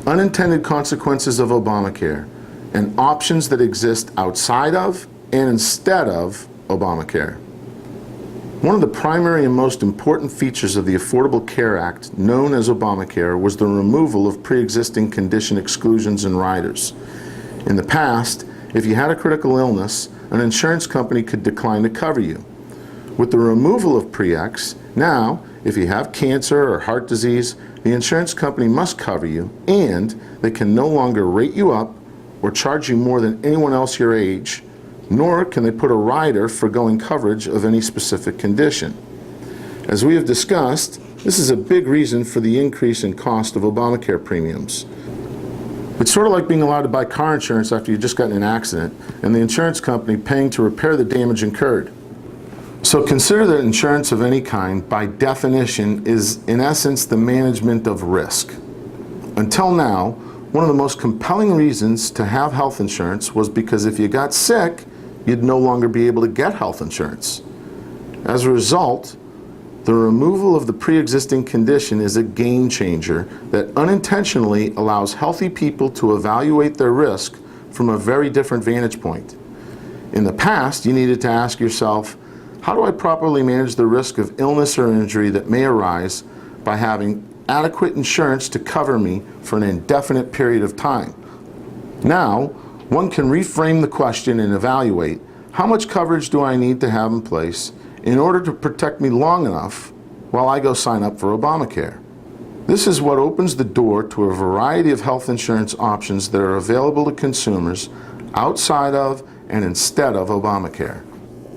unintended consequences of Obamacare, and options that exist outside of and instead of Obamacare. One of the primary and most important features of the Affordable Care Act, known as Obamacare, was the removal of pre-existing condition exclusions and riders. In the past, if you had a critical illness, an insurance company could decline to cover you. With the removal of pre-ex, now, if you have cancer or heart disease, the insurance company must cover you, and they can no longer rate you up or charge you more than anyone else your age, nor can they put a rider foregoing coverage of any specific condition. As we have discussed, this is a big reason for the increase in cost of Obamacare premiums. It's sort of like being allowed to buy car insurance after you've just gotten in an accident, and the insurance company paying to repair the damage incurred. So consider that insurance of any kind, by definition, is in essence the management of risk. Until now, one of the most compelling reasons to have health insurance was because if you got sick, you'd no longer be able to get health insurance. As a result, the removal of the pre-existing condition is a game changer that unintentionally allows healthy people to evaluate their risk from a very different vantage point. In the past, you needed to ask yourself, how do I properly manage the risk of illness or injury that may arise by having adequate insurance to cover me for an indefinite period of time? Now, one can reframe the question and evaluate, how much coverage do I need to have in place in order to protect me long enough while I go sign up for Obamacare? This is what opens the door to a variety of health insurance options that are available to consumers outside of and instead of Obamacare.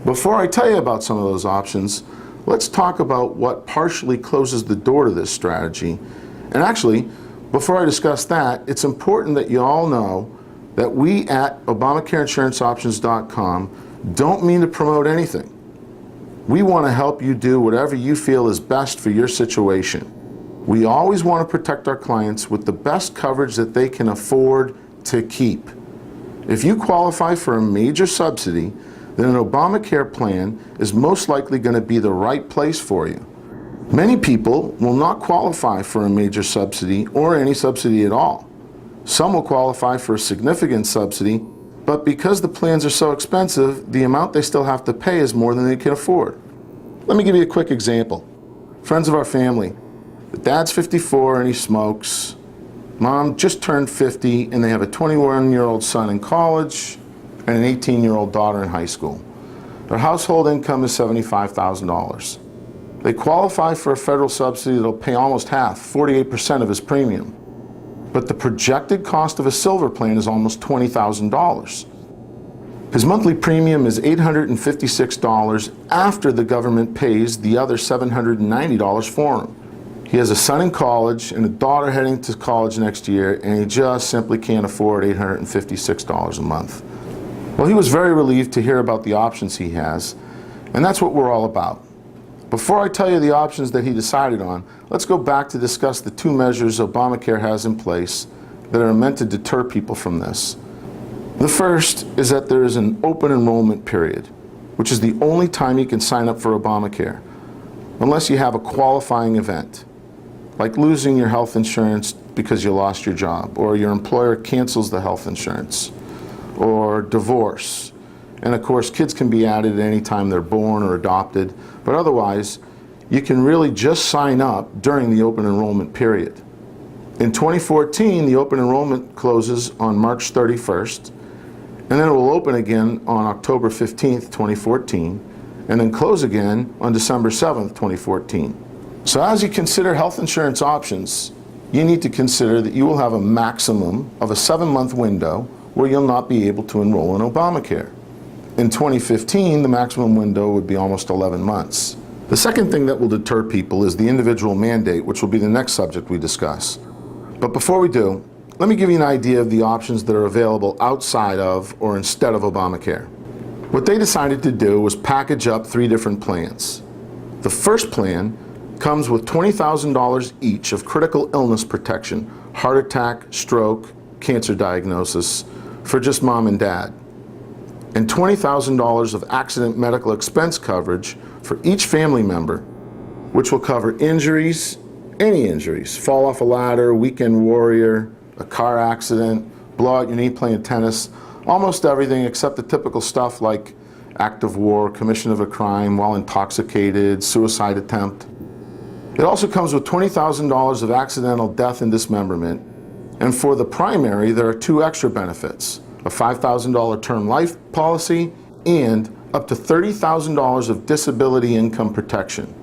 Before I tell you about some of those options, let's talk about what partially closes the door to this strategy. And actually, before I discuss that, it's important that you all know that we at ObamacareInsuranceOptions.com don't mean to promote anything. We want to help you do whatever you feel is best for your situation. We always want to protect our clients with the best coverage that they can afford to keep. If you qualify for a major subsidy, then an Obamacare plan is most likely going to be the right place for you. Many people will not qualify for a major subsidy or any subsidy at all. Some will qualify for a significant subsidy, but because the plans are so expensive, the amount they still have to pay is more than they can afford. Let me give you a quick example. Friends of our family, the dad's 54 and he smokes. Mom just turned 50 and they have a 21-year-old son in college and an 18-year-old daughter in high school. Their household income is $75,000. They qualify for a federal subsidy that'll pay almost half, 48% of his premium. But the projected cost of a silver plan is almost $20,000. His monthly premium is $856 after the government pays the other $790 for him. He has a son in college and a daughter heading to college next year, and he just simply can't afford $856 a month. Well, he was very relieved to hear about the options he has, and that's what we're all about. Before I tell you the options that he decided on, let's go back to discuss the two measures Obamacare has in place that are meant to deter people from this. The first is that there is an open enrollment period, which is the only time you can sign up for Obamacare, unless you have a qualifying event, like losing your health insurance because you lost your job, or your employer cancels the health insurance, or divorce. And of course, kids can be added at any time they're born or adopted, but otherwise, you can really just sign up during the open enrollment period. In 2014, the open enrollment closes on March 31st, and then it will open again on October 15th, 2014, and then close again on December 7th, 2014. So as you consider health insurance options, you need to consider that you will have a maximum of a 7-month window where you'll not be able to enroll in Obamacare. In 2015, the maximum window would be almost 11 months. The second thing that will deter people is the individual mandate, which will be the next subject we discuss. But before we do, let me give you an idea of the options that are available outside of or instead of Obamacare. What they decided to do was package up 3 different plans. The first plan comes with $20,000 each of critical illness protection, heart attack, stroke, cancer diagnosis, for just mom and dad, and $20,000 of accident medical expense coverage for each family member, which will cover injuries, any injuries, fall off a ladder, weekend warrior, a car accident, blow out your knee playing tennis, almost everything except the typical stuff like act of war, commission of a crime while intoxicated, suicide attempt. It also comes with $20,000 of accidental death and dismemberment. And for the primary, there are 2 extra benefits, a $5,000 term life policy and up to $30,000 of disability income protection.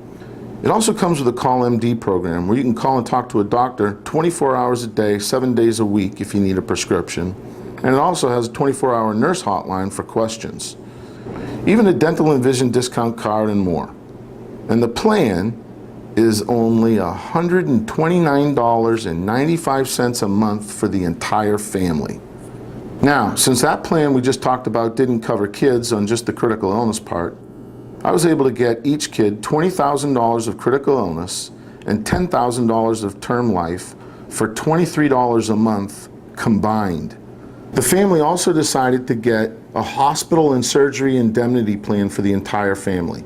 It also comes with a Call MD program where you can call and talk to a doctor 24 hours a day, 7 days a week if you need a prescription. And it also has a 24-hour nurse hotline for questions. Even a dental and vision discount card and more. And the plan is only $129.95 a month for the entire family. Now, since that plan we just talked about didn't cover kids on just the critical illness part, I was able to get each kid $20,000 of critical illness and $10,000 of term life for $23 a month combined. The family also decided to get a hospital and surgery indemnity plan for the entire family.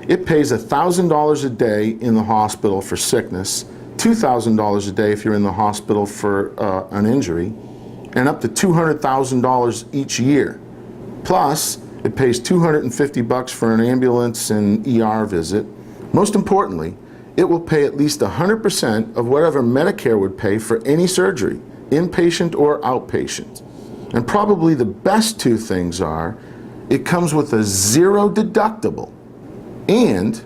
It pays $1,000 a day in the hospital for sickness, $2,000 a day if you're in the hospital for an injury, and up to $200,000 each year. Plus, it pays $250 for an ambulance and ER visit. Most importantly, it will pay at least 100% of whatever Medicare would pay for any surgery, inpatient or outpatient. And probably the best 2 things are, it comes with a 0 deductible, and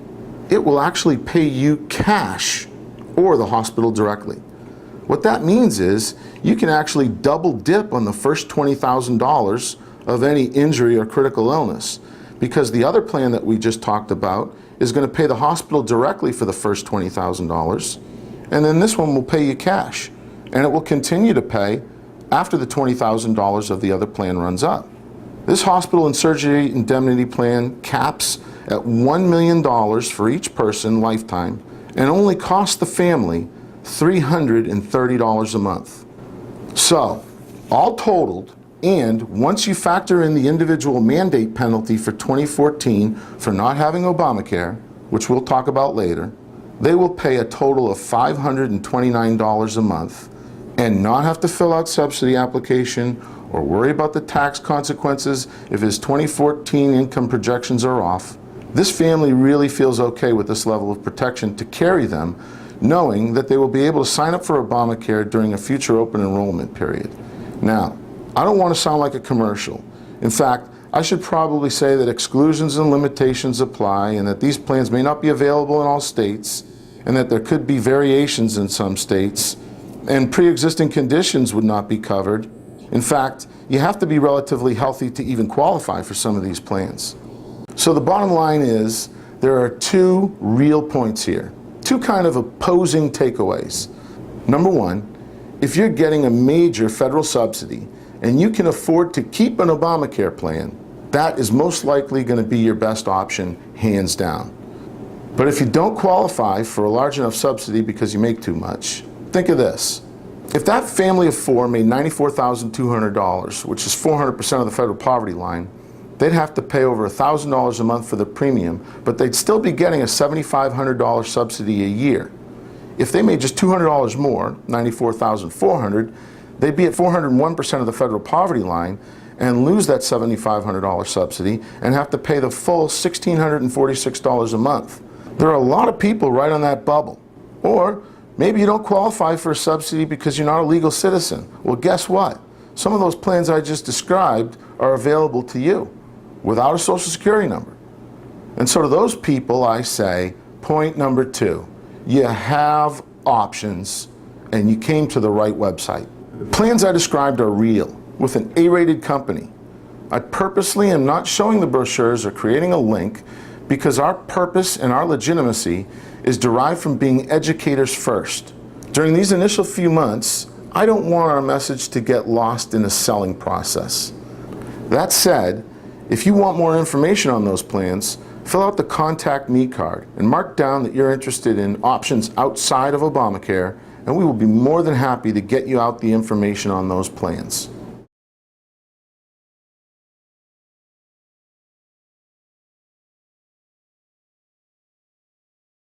it will actually pay you cash or the hospital directly. What that means is you can actually double dip on the first $20,000 of any injury or critical illness, because the other plan that we just talked about is going to pay the hospital directly for the first $20,000, and then this one will pay you cash, and it will continue to pay after the $20,000 of the other plan runs up. This hospital and surgery indemnity plan caps at $1 million for each person lifetime and only costs the family $330 a month. So, all totaled, and once you factor in the individual mandate penalty for 2014 for not having Obamacare, which we'll talk about later, they will pay a total of $529 a month and not have to fill out subsidy application or worry about the tax consequences if his 2014 income projections are off. This family really feels okay with this level of protection to carry them, knowing that they will be able to sign up for Obamacare during a future open enrollment period. Now, I don't want to sound like a commercial. In fact, I should probably say that exclusions and limitations apply, and that these plans may not be available in all states, and that there could be variations in some states, and pre-existing conditions would not be covered. In fact, you have to be relatively healthy to even qualify for some of these plans. So the bottom line is, there are 2 real points here. 2 kind of opposing takeaways. Number 1, if you're getting a major federal subsidy and you can afford to keep an Obamacare plan, that is most likely going to be your best option, hands down. But if you don't qualify for a large enough subsidy because you make too much, think of this. If that family of 4 made $94,200, which is 400% of the federal poverty line, they'd have to pay over $1,000 a month for the premium, but they'd still be getting a $7,500 subsidy a year. If they made just $200 more, $94,400, they'd be at 401% of the federal poverty line and lose that $7,500 subsidy and have to pay the full $1,646 a month. There are a lot of people right on that bubble. Or maybe you don't qualify for a subsidy because you're not a legal citizen. Well, guess what? Some of those plans I just described are available to you without a Social Security number. And so to those people, I say, point number 2, you have options and you came to the right website. The plans I described are real, with an A-rated company. I purposely am not showing the brochures or creating a link because our purpose and our legitimacy is derived from being educators first. During these initial few months, I don't want our message to get lost in the selling process. That said, if you want more information on those plans, fill out the Contact Me card and mark down that you're interested in options outside of Obamacare, and we will be more than happy to get you out the information on those plans.